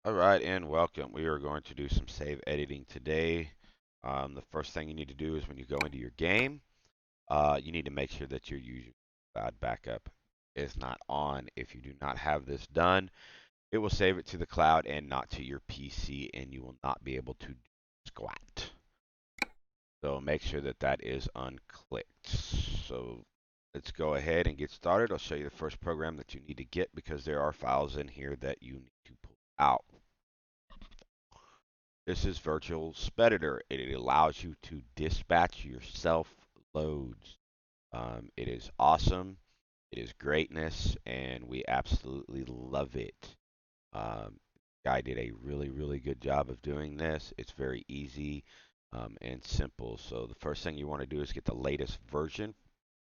All right, and welcome. We are going to do some save editing today. The first thing you need to do is when you go into your game, you need to make sure that your user cloud backup is not on. If you do not have this done, it will save it to the cloud and not to your PC, and you will not be able to do squat. So make sure that that is unclicked. So let's go ahead and get started. I'll show you the first program that you need to get because there are files in here that you need to pull out. This is Virtual Speditor. It allows you to dispatch your self loads. It is awesome. It is greatness, and we absolutely love it. Guy did a really good job of doing this. It's very easy and simple. So the first thing you want to do is get the latest version.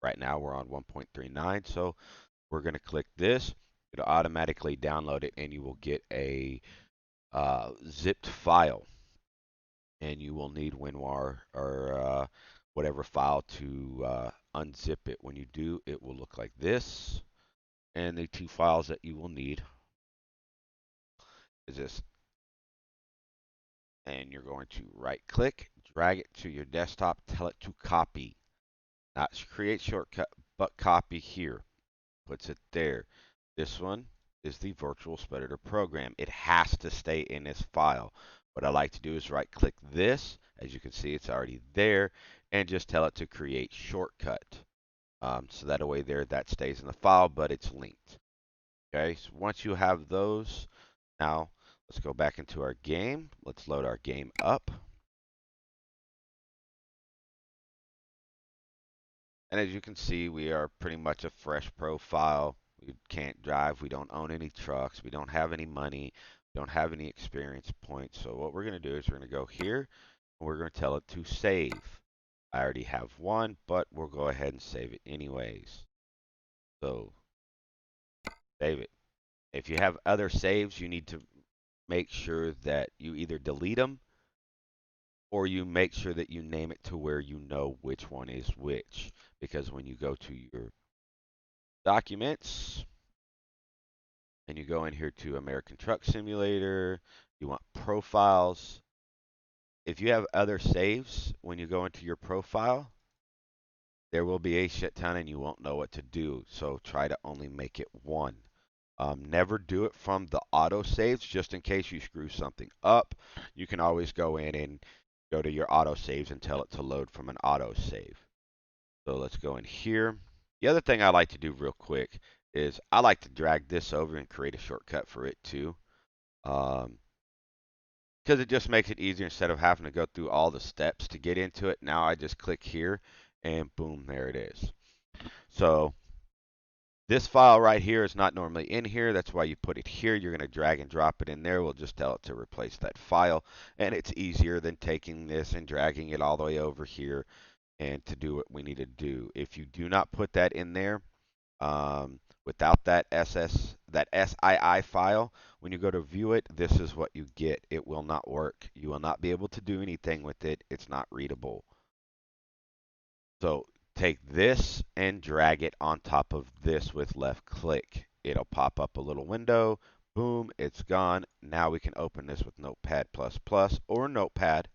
Right now we're on 1.39, so we're going to click this. It'll automatically download it, and you will get a zipped file. And you will need WinRAR or whatever file to unzip it. When you do, it will look like this. And the two files that you will need is this. And you're going to right click, drag it to your desktop, tell it to copy. Not create shortcut, but copy here. Puts it there. This one is the Virtual Speditor program. It has to stay in this file. What I like to do is right click this. As you can see, it's already there. And just tell it to create shortcut. So that way there, that stays in the file, but it's linked. Okay, so once you have those, now let's go back into our game. Let's load our game up. And as you can see, we are pretty much a fresh profile. We can't drive. We don't own any trucks. We don't have any money. We don't have any experience points. So what we're going to do is we're going to go here and we're going to tell it to save. I already have one, but we'll go ahead and save it anyways. So save it. If you have other saves, you need to make sure that you either delete them or you make sure that you name it to where you know which one is which. Because when you go to your documents and you go in here to American Truck Simulator, you want profiles. If you have other saves, when you go into your profile, there will be a shit ton and you won't know what to do. So try to only make it one. Never do it from the auto saves just in case you screw something up. You can always go in and go to your auto saves and tell it to load from an auto save. So let's go in here. The other thing I like to do real quick is I like to drag this over and create a shortcut for it too. Because it just makes it easier instead of having to go through all the steps to get into it. Now I just click here and boom, there it is. So this file right here is not normally in here. That's why you put it here. You're going to drag and drop it in there. We'll just tell it to replace that file. And it's easier than taking this and dragging it all the way over here and to do what we need to do. If you do not put that in there, without that SII file, when you go to view it, this is what you get. It will not work. You will not be able to do anything with it. It's not readable. So take this and drag it on top of this with left click. It'll pop up a little window. Boom, it's gone. Now we can open this with Notepad++ or Notepad,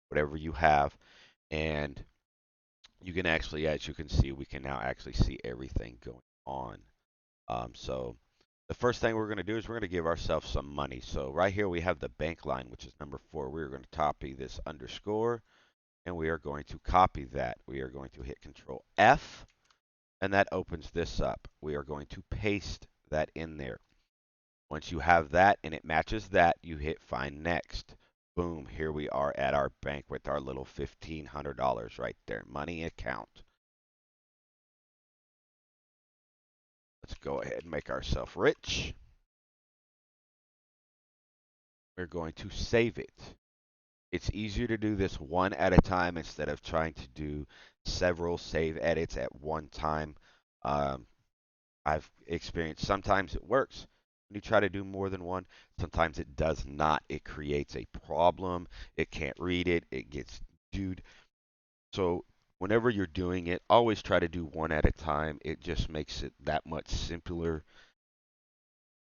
whatever you have. And you can actually, as you can see, we can now actually see everything going on. So the first thing we're going to do is we're going to give ourselves some money. So right here we have the bank line, which is number 4. We're going to copy this underscore and we are going to copy that. We are going to hit Control F and that opens this up. We are going to paste that in there. Once you have that and it matches that, you hit Find Next. Boom, here we are at our bank with our little $1,500 right there, money account. Let's go ahead and make ourselves rich. We're going to save it. It's easier to do this one at a time instead of trying to do several save edits at one time. Um, I've experienced sometimes it works when you try to do more than one. Sometimes it does not. It creates a problem. It can't read it. It gets dude. So whenever you're doing it, always try to do one at a time. It just makes it that much simpler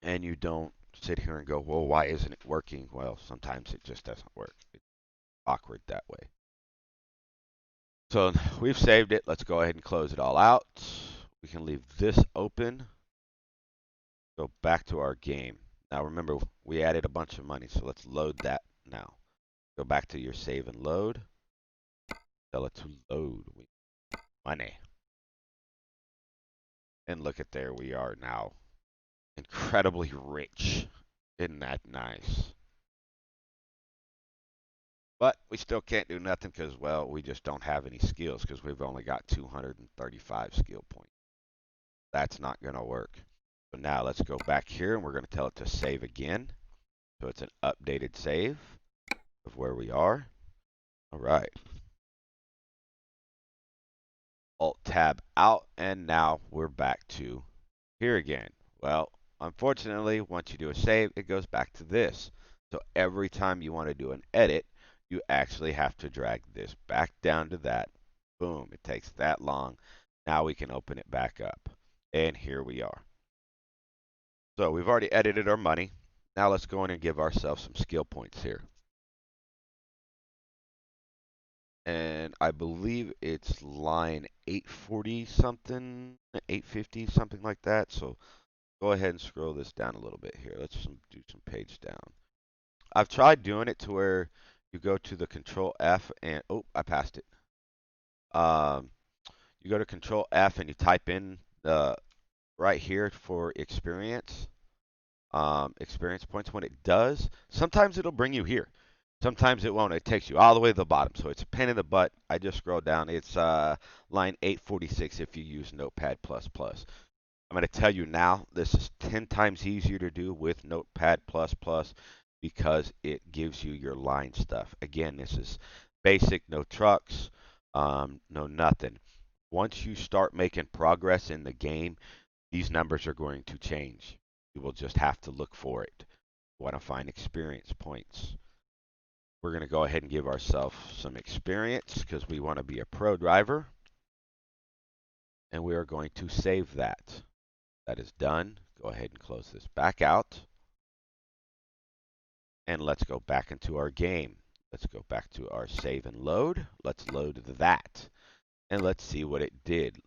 and you don't sit here and go, well, why isn't it working? Well, sometimes it just doesn't work. It's awkward that way. So we've saved it. Let's go ahead and close it all out. We can leave this open. Go back to our game. Now remember, we added a bunch of money, so let's load that now. Go back to your save and load. Tell it to load money. And look at there, we are now incredibly rich. Isn't that nice? But we still can't do nothing because, well, we just don't have any skills because we've only got 235 skill points. That's not going to work. So now let's go back here and we're going to tell it to save again. So it's an updated save of where we are. All right. Alt-tab out, and now we're back to here again. Well, unfortunately, once you do a save, it goes back to this. So every time you want to do an edit, you actually have to drag this back down to that. Boom, it takes that long. Now we can open it back up. And here we are. So we've already edited our money. Now let's go in and give ourselves some skill points here. And I believe it's line 840 something, 850, something like that. So go ahead and scroll this down a little bit here. Let's do some page down. I've tried doing it to where you go to the Control F and oh, I passed it. You go to Control F and you type in the right here for experience, experience points. When it does, sometimes it'll bring you here. Sometimes it won't. It takes you all the way to the bottom. So it's a pain in the butt. I just scrolled down. It's line 846 if you use Notepad++. I'm going to tell you now, this is 10 times easier to do with Notepad++ because it gives you your line stuff. Again, this is basic, no trucks, no nothing. Once you start making progress in the game, these numbers are going to change. You will just have to look for it. You want to find experience points. We're going to go ahead and give ourselves some experience because we want to be a pro driver. And we are going to save that. That is done. Go ahead and close this back out. And let's go back into our game. Let's go back to our save and load. Let's load that. And let's see what it did.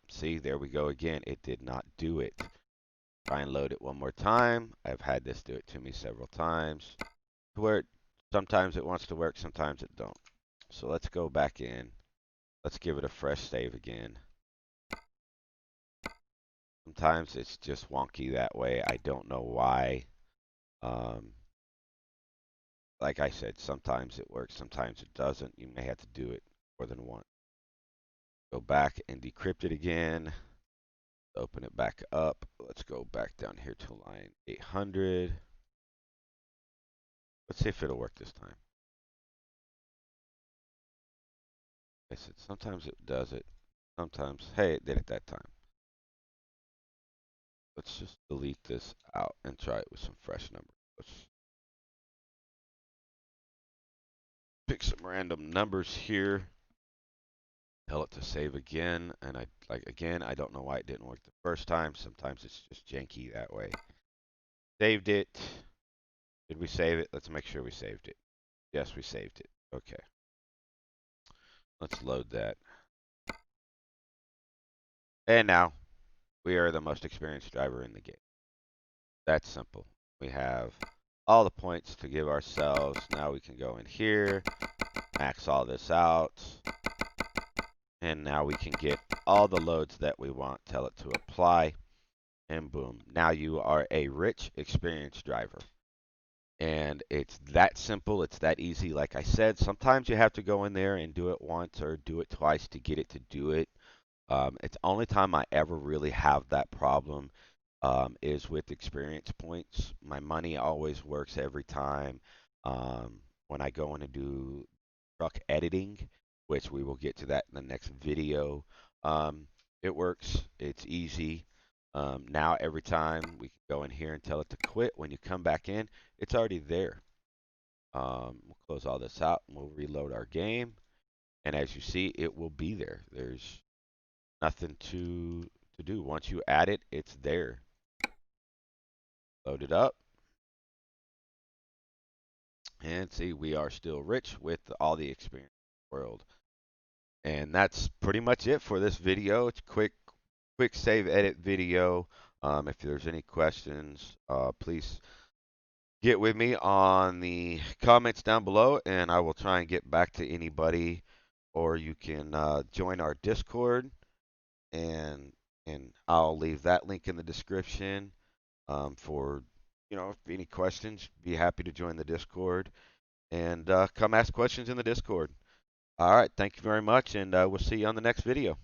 See, there we go again. It did not do it. Try and load it one more time. I've had this do it to me several times. Where sometimes it wants to work, sometimes it don't. So let's go back in. Let's give it a fresh save again. Sometimes it's just wonky that way. I don't know why. Like I said, sometimes it works, sometimes it doesn't. You may have to do it more than once. Go back and decrypt it again. Open it back up. Let's go back down here to line 800. Let's see if it'll work this time. I said sometimes it does it. Sometimes, hey, it did it that time. Let's just delete this out and try it with some fresh numbers. Let's pick some random numbers here. Tell it to save again, and I don't know why it didn't work the first time. Sometimes it's just janky that way. Saved it. Did we save it? Let's make sure we saved it. Yes, we saved it. Okay. Let's load that. And now we are the most experienced driver in the game. That's simple. We have all the points to give ourselves. Now we can go in here, max all this out. And now we can get all the loads that we want, tell it to apply, and boom. Now you are a rich, experienced driver. And it's that simple, it's that easy. Like I said, sometimes you have to go in there and do it once or do it twice to get it to do it. It's the only time I ever really have that problem is with experience points. My money always works every time. When I go in and do truck editing, which we will get to that in the next video. It works. It's easy. Now every time we can go in here and tell it to quit. When you come back in, it's already there. We'll close all this out and we'll reload our game. And as you see, it will be there. There's nothing to do. Once you add it, it's there. Load it up. And see, we are still rich with all the experience in the world. And that's pretty much it for this video. It's a quick save edit video. If there's any questions, please get with me on the comments down below, and I will try and get back to anybody. Or you can join our Discord, and I'll leave that link in the description for any questions. Be happy to join the Discord and come ask questions in the Discord. All right, thank you very much, and we'll see you on the next video.